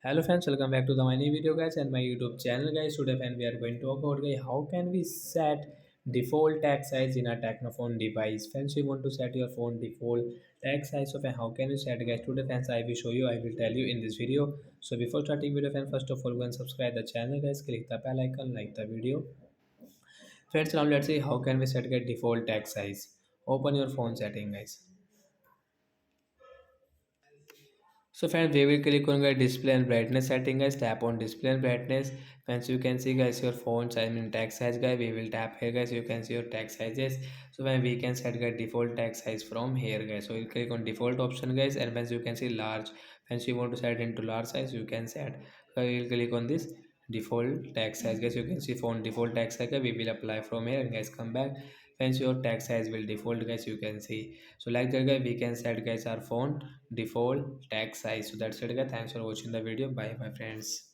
Hello friends, welcome back to the my new video guys and my YouTube channel guys. Today friend we are going to talk about guys how can we set default text size in a Technophone device. Friends, you want to set your phone default text size, so friend, how can you set guys? Today friends I will show you, I will tell you in this video. So before starting video friend, first of all go and subscribe the channel guys, click the bell icon, like the video. Friends, now let's see how can we set get default text size. Open your phone setting guys. So friends, we will click on the display and brightness setting guys. Tap on display and brightness. Friends, you can see guys your phone size and text size guys. We will tap here guys. You can see your text sizes. So when we can set the default text size from here guys. So you click on default option guys, and once you can see large. Once you want to set into large size, you can set. So you will click on this default text size guys. You can see phone default text size guys. We will apply from here and guys come back. Hence your text size will default guys, you can see. So like that guys we can set guys our phone default text size. So that's it guys, thanks for watching the video. Bye my friends.